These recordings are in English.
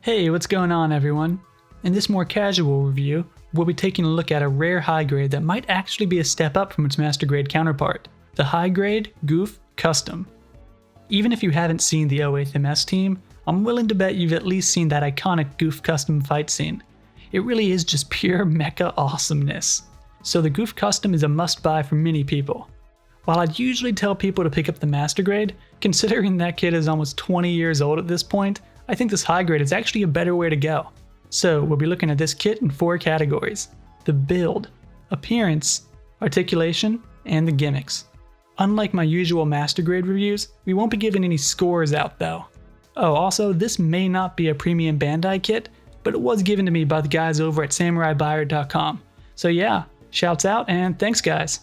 Hey, what's going on everyone? In this more casual review, we'll be taking a look at a rare high grade that might actually be a step up from its master grade counterpart, the high grade Gouf Custom. Even if you haven't seen the 08th MS team, I'm willing to bet you've at least seen that iconic Gouf Custom fight scene. It really is just pure mecha awesomeness. So the Gouf Custom is a must-buy for many people. While I'd usually tell people to pick up the master grade, considering that kid is almost 20 years old at this point, I think this high grade is actually a better way to go. So we'll be looking at this kit in 4 categories: the build, appearance, articulation, and the gimmicks. Unlike my usual master grade reviews, we won't be giving any scores out though. Oh, also, this may not be a premium Bandai kit, but it was given to me by the guys over at samuraibuyer.com. So yeah, shouts out and thanks guys.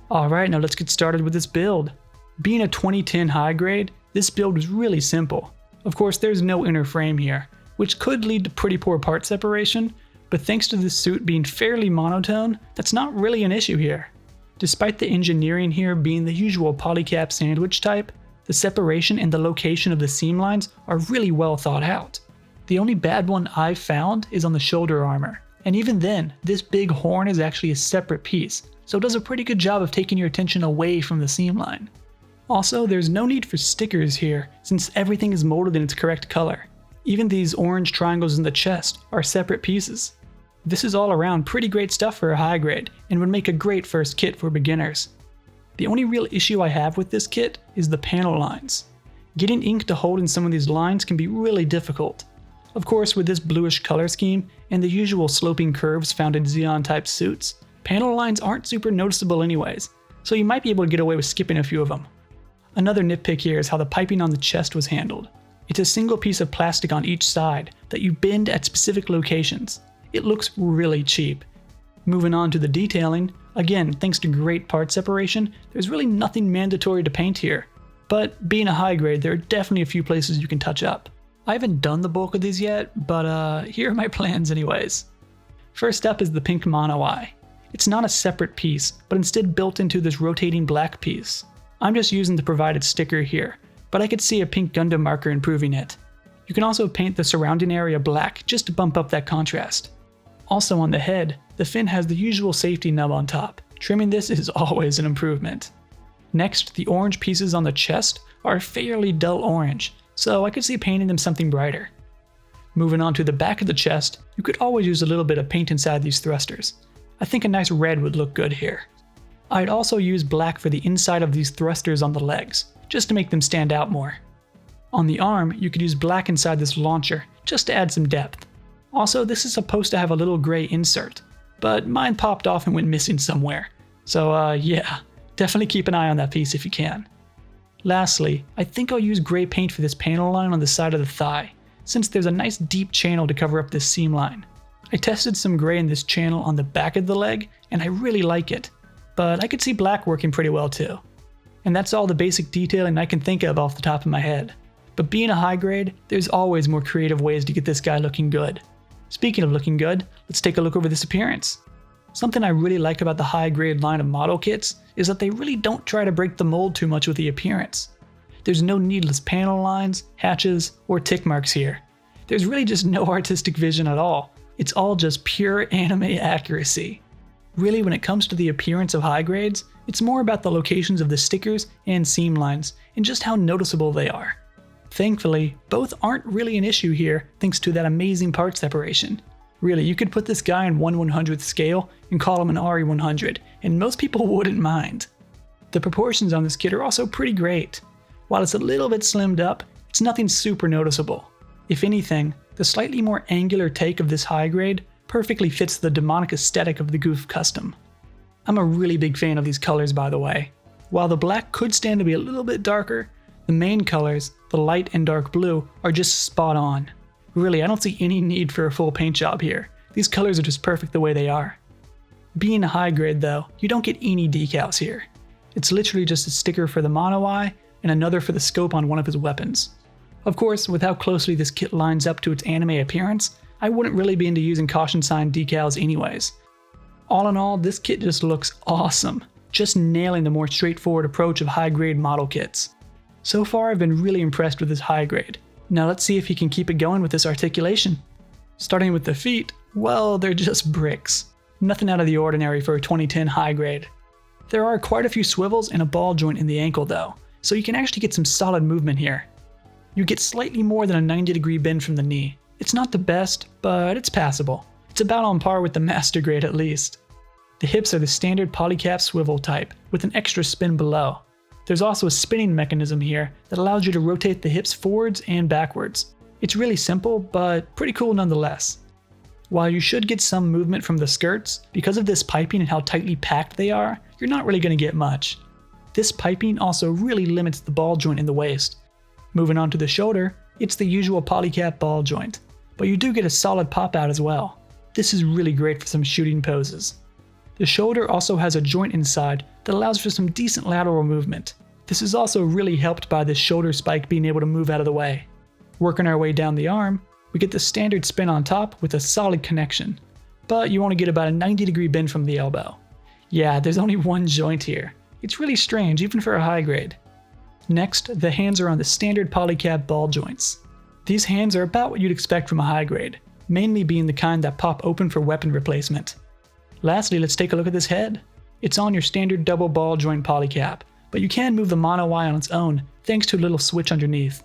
Alright, now let's get started with this build. Being a 2010 high grade, this build was really simple. Of course, there's no inner frame here, which could lead to pretty poor part separation, but thanks to this suit being fairly monotone, that's not really an issue here. Despite the engineering here being the usual polycap sandwich type, the separation and the location of the seam lines are really well thought out. The only bad one I've found is on the shoulder armor, and even then, this big horn is actually a separate piece, so it does a pretty good job of taking your attention away from the seam line. Also, there's no need for stickers here, since everything is molded in its correct color. Even these orange triangles in the chest are separate pieces. This is all around pretty great stuff for a high grade, and would make a great first kit for beginners. The only real issue I have with this kit is the panel lines. Getting ink to hold in some of these lines can be really difficult. Of course, with this bluish color scheme, and the usual sloping curves found in Xeon type suits, panel lines aren't super noticeable anyways, so you might be able to get away with skipping a few of them. Another nitpick here is how the piping on the chest was handled. It's a single piece of plastic on each side that you bend at specific locations. It looks really cheap. Moving on to the detailing, again, thanks to great part separation, there's really nothing mandatory to paint here. But being a high grade, there are definitely a few places you can touch up. I haven't done the bulk of these yet, but here are my plans anyways. First up is the pink mono eye. It's not a separate piece, but instead built into this rotating black piece. I'm just using the provided sticker here, but I could see a pink Gundam marker improving it. You can also paint the surrounding area black just to bump up that contrast. Also on the head, the fin has the usual safety nub on top. Trimming this is always an improvement. Next, the orange pieces on the chest are fairly dull orange, so I could see painting them something brighter. Moving on to the back of the chest, you could always use a little bit of paint inside these thrusters. I think a nice red would look good here. I'd also use black for the inside of these thrusters on the legs, just to make them stand out more. On the arm, you could use black inside this launcher, just to add some depth. Also, this is supposed to have a little gray insert, but mine popped off and went missing somewhere. So yeah, definitely keep an eye on that piece if you can. Lastly, I think I'll use gray paint for this panel line on the side of the thigh, since there's a nice deep channel to cover up this seam line. I tested some gray in this channel on the back of the leg, and I really like it, but I could see black working pretty well too. And that's all the basic detailing I can think of off the top of my head. But being a high grade, there's always more creative ways to get this guy looking good. Speaking of looking good, let's take a look over this appearance. Something I really like about the high grade line of model kits is that they really don't try to break the mold too much with the appearance. There's no needless panel lines, hatches, or tick marks here. There's really just no artistic vision at all. It's all just pure anime accuracy. Really, when it comes to the appearance of high grades, it's more about the locations of the stickers and seam lines, and just how noticeable they are. Thankfully, both aren't really an issue here thanks to that amazing part separation. Really, you could put this guy in 1/100th scale and call him an RE100, and most people wouldn't mind. The proportions on this kit are also pretty great. While it's a little bit slimmed up, it's nothing super noticeable. If anything, the slightly more angular take of this high grade perfectly fits the demonic aesthetic of the Gouf Custom. I'm a really big fan of these colors, by the way. While the black could stand to be a little bit darker, the main colors, the light and dark blue, are just spot on. Really, I don't see any need for a full paint job here. These colors are just perfect the way they are. Being a high grade though, you don't get any decals here. It's literally just a sticker for the mono eye and another for the scope on one of his weapons. Of course, with how closely this kit lines up to its anime appearance, I wouldn't really be into using caution sign decals anyways. All in all, this kit just looks awesome, just nailing the more straightforward approach of high grade model kits. So far I've been really impressed with this high grade. Now let's see if he can keep it going with this articulation. Starting with the feet, well, they're just bricks. Nothing out of the ordinary for a 2010 high grade. There are quite a few swivels and a ball joint in the ankle though, so you can actually get some solid movement here. You get slightly more than a 90-degree bend from the knee. It's not the best, but it's passable. It's about on par with the master grade at least. The hips are the standard polycap swivel type, with an extra spin below. There's also a spinning mechanism here that allows you to rotate the hips forwards and backwards. It's really simple, but pretty cool nonetheless. While you should get some movement from the skirts, because of this piping and how tightly packed they are, you're not really going to get much. This piping also really limits the ball joint in the waist. Moving on to the shoulder, it's the usual polycap ball joint, but you do get a solid pop out as well. This is really great for some shooting poses. The shoulder also has a joint inside that allows for some decent lateral movement. This is also really helped by this shoulder spike being able to move out of the way. Working our way down the arm, we get the standard spin on top with a solid connection, but you only get about a 90-degree bend from the elbow. Yeah, there's only one joint here. It's really strange even for a high grade. Next, the hands are on the standard polycap ball joints. These hands are about what you'd expect from a high grade, mainly being the kind that pop open for weapon replacement. Lastly, let's take a look at this head. It's on your standard double ball joint polycap, but you can move the mono Y on its own thanks to a little switch underneath.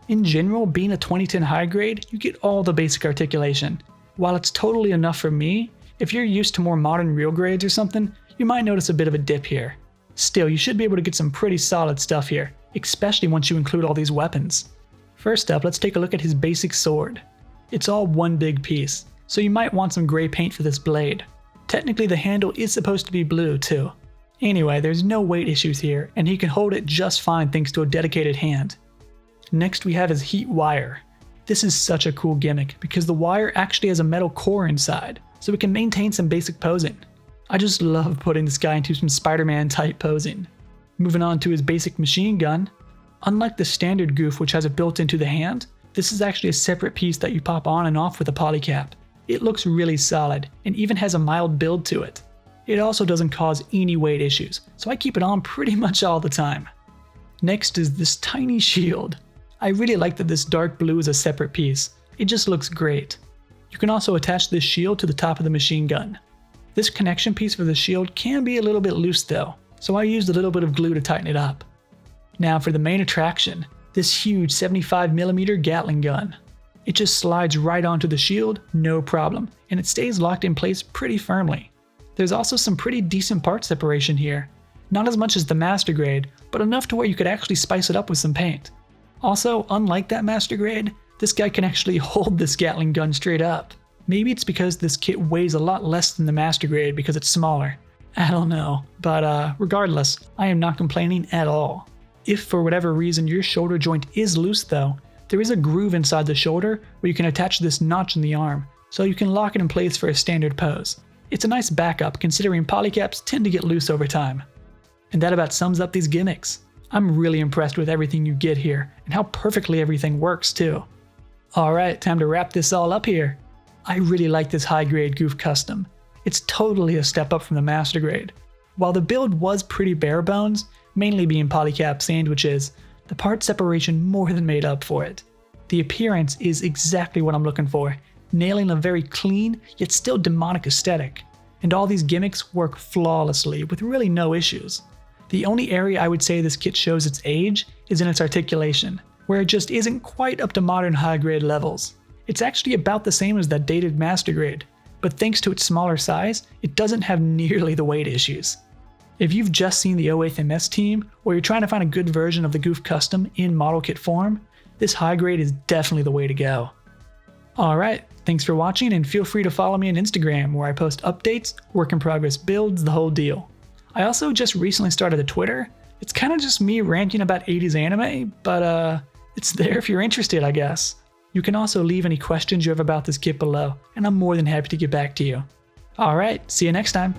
In general, being a 2010 high grade, you get all the basic articulation. While it's totally enough for me, if you're used to more modern real grades or something, you might notice a bit of a dip here. Still, you should be able to get some pretty solid stuff here, especially once you include all these weapons. First up, let's take a look at his basic sword. It's all one big piece, so you might want some gray paint for this blade. Technically, the handle is supposed to be blue too. Anyway, there's no weight issues here, and he can hold it just fine thanks to a dedicated hand. Next, we have his heat wire. This is such a cool gimmick because the wire actually has a metal core inside, so it can maintain some basic posing. I just love putting this guy into some Spider-Man type posing. Moving on to his basic machine gun. Unlike the standard Gouf, which has it built into the hand, this is actually a separate piece that you pop on and off with a polycap. It looks really solid and even has a mild build to it. It also doesn't cause any weight issues, so I keep it on pretty much all the time. Next is this tiny shield. I really like that this dark blue is a separate piece. It just looks great. You can also attach this shield to the top of the machine gun. This connection piece for the shield can be a little bit loose though, so I used a little bit of glue to tighten it up. Now for the main attraction, this huge 75mm Gatling gun. It just slides right onto the shield, no problem, and it stays locked in place pretty firmly. There's also some pretty decent part separation here. Not as much as the master grade, but enough to where you could actually spice it up with some paint. Also, unlike that master grade, this guy can actually hold this Gatling gun straight up. Maybe it's because this kit weighs a lot less than the master grade because it's smaller. I don't know, but regardless, I am not complaining at all. If for whatever reason your shoulder joint is loose though, there is a groove inside the shoulder where you can attach this notch in the arm, so you can lock it in place for a standard pose. It's a nice backup considering polycaps tend to get loose over time. And that about sums up these gimmicks. I'm really impressed with everything you get here, and how perfectly everything works too. Alright, time to wrap this all up here. I really like this high grade Gouf Custom. It's totally a step up from the master grade. While the build was pretty bare bones, mainly being polycap sandwiches, the part separation more than made up for it. The appearance is exactly what I'm looking for, nailing a very clean yet still demonic aesthetic. And all these gimmicks work flawlessly with really no issues. The only area I would say this kit shows its age is in its articulation, where it just isn't quite up to modern high grade levels. It's actually about the same as that dated master grade, but thanks to its smaller size, it doesn't have nearly the weight issues. If you've just seen the 08th MS team, or you're trying to find a good version of the Gouf Custom in model kit form, this high grade is definitely the way to go. Alright, thanks for watching and feel free to follow me on Instagram where I post updates, work in progress builds, the whole deal. I also just recently started a Twitter. It's kind of just me ranting about 80s anime, but it's there if you're interested, I guess. You can also leave any questions you have about this kit below, and I'm more than happy to get back to you. Alright, see you next time.